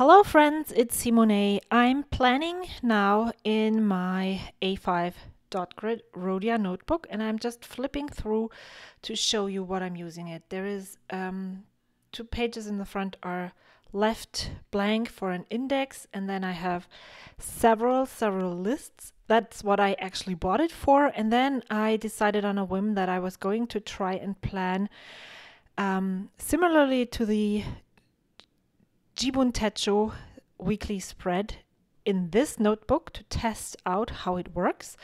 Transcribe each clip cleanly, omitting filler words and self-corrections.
Hello friends, it's SEEMOWNAY. I'm planning now in my A5 dot grid Rhodia notebook, and I'm just flipping through to show you what I'm using it. There is 2 pages in the front are left blank for an index, and then I have several lists. That's what I actually bought it for, and then I decided on a whim that I was going to try and plan similarly to the Jibun Techo weekly spread in this notebook to test out how it works.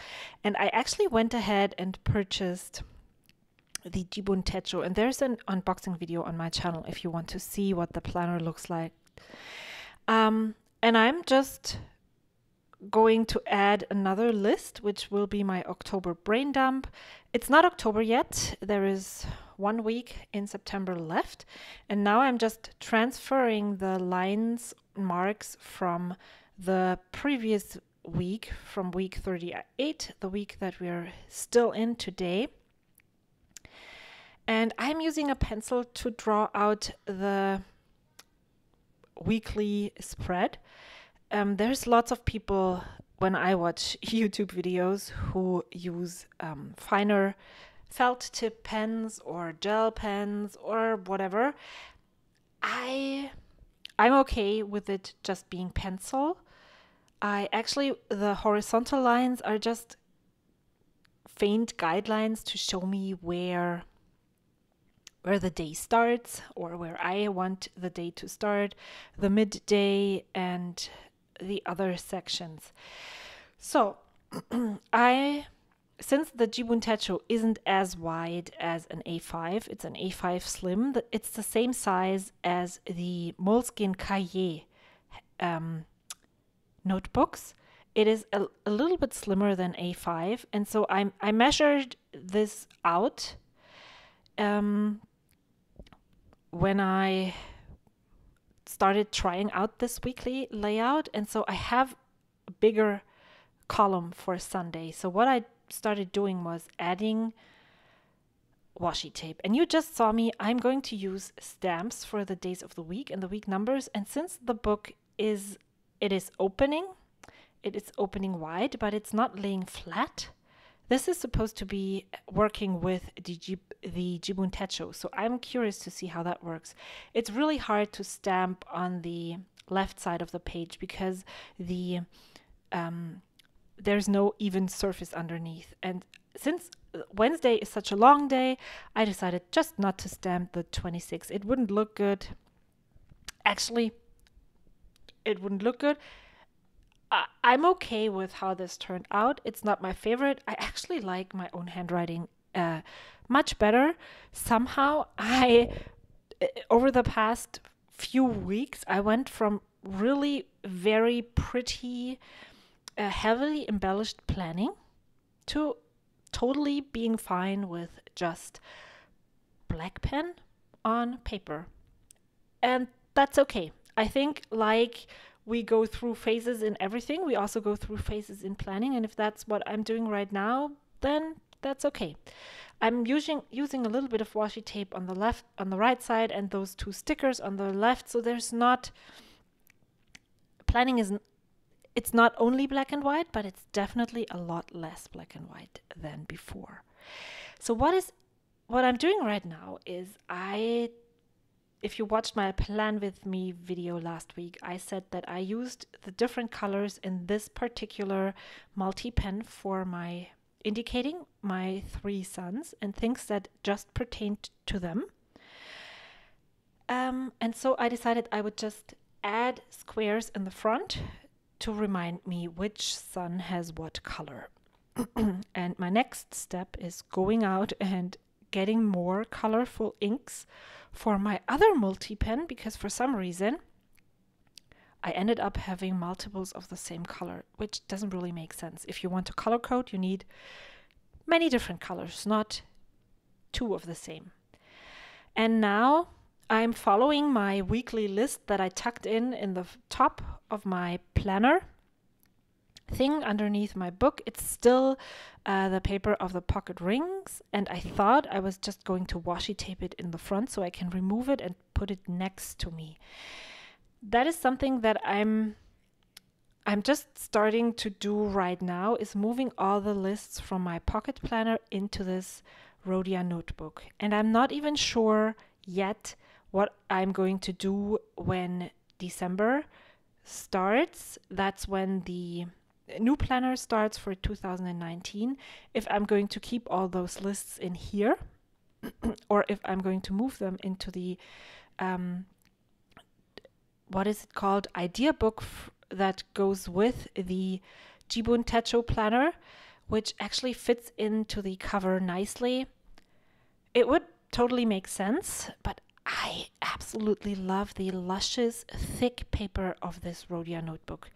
And I actually went ahead and purchased the Jibun Techo, and there's an unboxing video on my channel if you want to see what the planner looks like. And I'm just going to add another list, which will be my October brain dump. It's not October yet. There is 1 week in September left. And now I'm just transferring the lines marks from the previous week, from week 38, the week that we're still in today. And I'm using a pencil to draw out the weekly spread. There's lots of people, when I watch YouTube videos, who use finer felt tip pens or gel pens or whatever. I'm okay with it just being pencil. The horizontal lines are just faint guidelines to show me where the day starts, or where I want the day to start, the midday, and the other sections. So since the Jibun Techo isn't as wide as an A5, it's an A5 Slim, it's the same size as the Moleskine Cahier notebooks. It is a little bit slimmer than A5, and so I measured this out when I started trying out this weekly layout, and so I have a bigger column for Sunday. So what I started doing was adding washi tape, and you just saw me. I'm going to use stamps for the days of the week and the week numbers, and since the book is opening wide, but it's not laying flat. This is supposed to be working with the Jibun Techo, so I'm curious to see how that works. It's really hard to stamp on the left side of the page because there's no even surface underneath. And since Wednesday is such a long day, I decided just not to stamp the 26. It wouldn't look good. Actually, it wouldn't look good. I'm okay with how this turned out. It's not my favorite. I actually like my own handwriting much better. Somehow, over the past few weeks, I went from really very pretty, heavily embellished planning to totally being fine with just black pen on paper. And that's okay. I think, like, we go through phases in everything, we also go through phases in planning, and if that's what I'm doing right now, then that's okay. I'm using a little bit of washi tape on the right side, and those 2 stickers on the left, so there's not planning it's not only black and white, but it's definitely a lot less black and white than before. So what I'm doing right now is if you watched my Plan With Me video last week, I said that I used the different colors in this particular multi-pen for indicating my 3 sons and things that just pertained to them. And so I decided I would just add squares in the front to remind me which son has what color. And my next step is going out and getting more colorful inks for my other multi-pen, because for some reason I ended up having multiples of the same color, which doesn't really make sense. If you want to color code, you need many different colors, not 2 of the same. And now I'm following my weekly list that I tucked in the top of my planner thing underneath my book. It's still the paper of the pocket rings, and I thought I was just going to washi tape it in the front so I can remove it and put it next to me. that is something that I'm just starting to do right now, is moving all the lists from my pocket planner into this Rhodia notebook. And I'm not even sure yet what I'm going to do when December starts. That's when the new planner starts for 2019. If I'm going to keep all those lists in here or if I'm going to move them into the what is it called, idea book that goes with the Jibun Techo planner, which actually fits into the cover nicely. It would totally make sense, but I absolutely love the luscious, thick paper of this Rhodia notebook.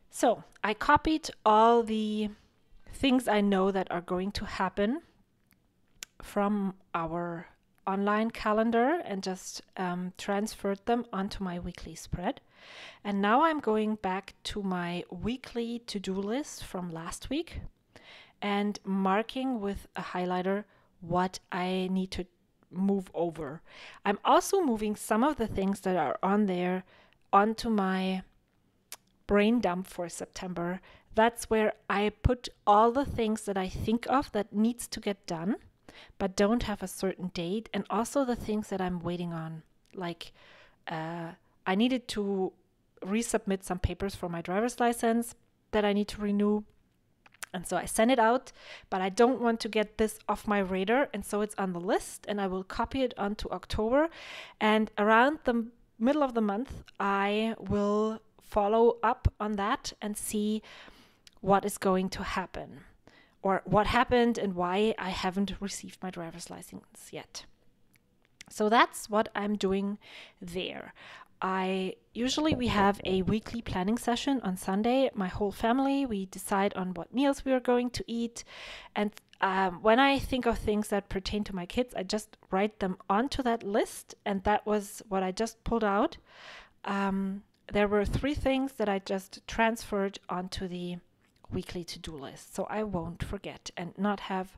So I copied all the things I know that are going to happen from our online calendar and just transferred them onto my weekly spread. And now I'm going back to my weekly to-do list from last week and marking with a highlighter what I need to move over. I'm also moving some of the things that are on there onto my brain dump for September. That's where I put all the things that I think of that needs to get done but don't have a certain date, and also the things that I'm waiting on. Like I needed to resubmit some papers for my driver's license that I need to renew. And so I sent it out, but I don't want to get this off my radar. And so it's on the list and I will copy it onto October. And around the middle of the month, I will follow up on that and see what is going to happen or what happened and why I haven't received my driver's license yet. So that's what I'm doing there. We have a weekly planning session on Sunday. My whole family, we decide on what meals we are going to eat. And when I think of things that pertain to my kids, I just write them onto that list. And that was what I just pulled out. There were 3 things that I just transferred onto the weekly to-do list, so I won't forget and not have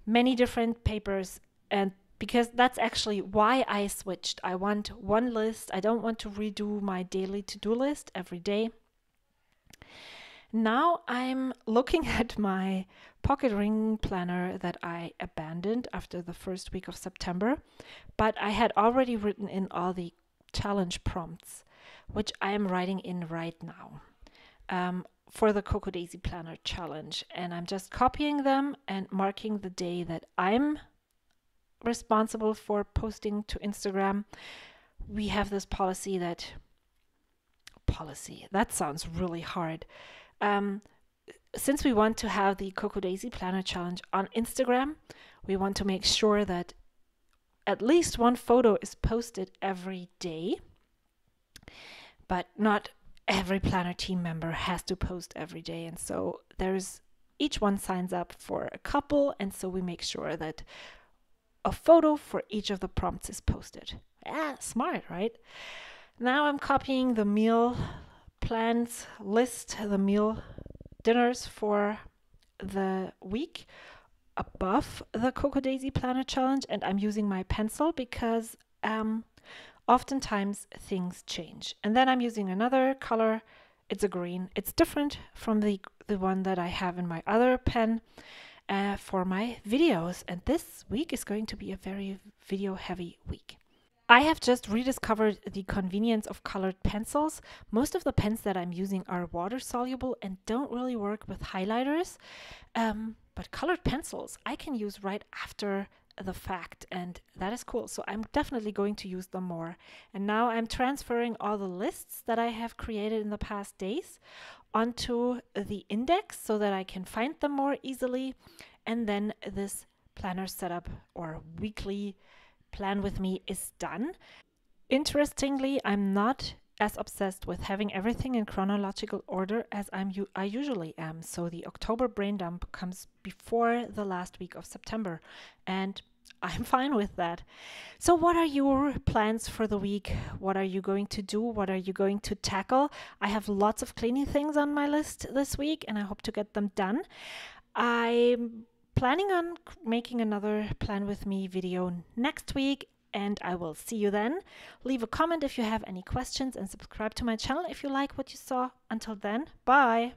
many different papers. And because that's actually why I switched. I want one list. I don't want to redo my daily to-do list every day. Now I'm looking at my pocket ring planner that I abandoned after the first week of September, but I had already written in all the challenge prompts, which I am writing in right now. For the Cocoa Daisy Planner Challenge, and I'm just copying them and marking the day that I'm responsible for posting to Instagram. We have this policy that sounds really hard. Since we want to have the Cocoa Daisy Planner Challenge on Instagram, we want to make sure that at least one photo is posted every day, but not every planner team member has to post every day. And so each one signs up for a couple, and so we make sure that a photo for each of the prompts is posted. Smart, right? Now I'm copying the meal plans list, the meal dinners for the week above the Cocoa Daisy Planner Challenge, and I'm using my pencil because oftentimes things change. And then I'm using another color. It's a green. It's different from the one that I have in my other pen for my videos. And this week is going to be a very video heavy week. I have just rediscovered the convenience of colored pencils. Most of the pens that I'm using are water soluble and don't really work with highlighters. But colored pencils I can use right after the fact, and that is cool. So I'm definitely going to use them more. And now I'm transferring all the lists that I have created in the past days onto the index so that I can find them more easily. And then this planner setup or weekly plan with me is done. Interestingly, I'm not as obsessed with having everything in chronological order as I usually am. So the October brain dump comes before the last week of September, and I'm fine with that. So what are your plans for the week? What are you going to do? What are you going to tackle? I have lots of cleaning things on my list this week, and I hope to get them done. I'm planning on making another plan with me video next week. and I will see you then. Leave a comment if you have any questions and subscribe to my channel if you like what you saw. Until then, bye!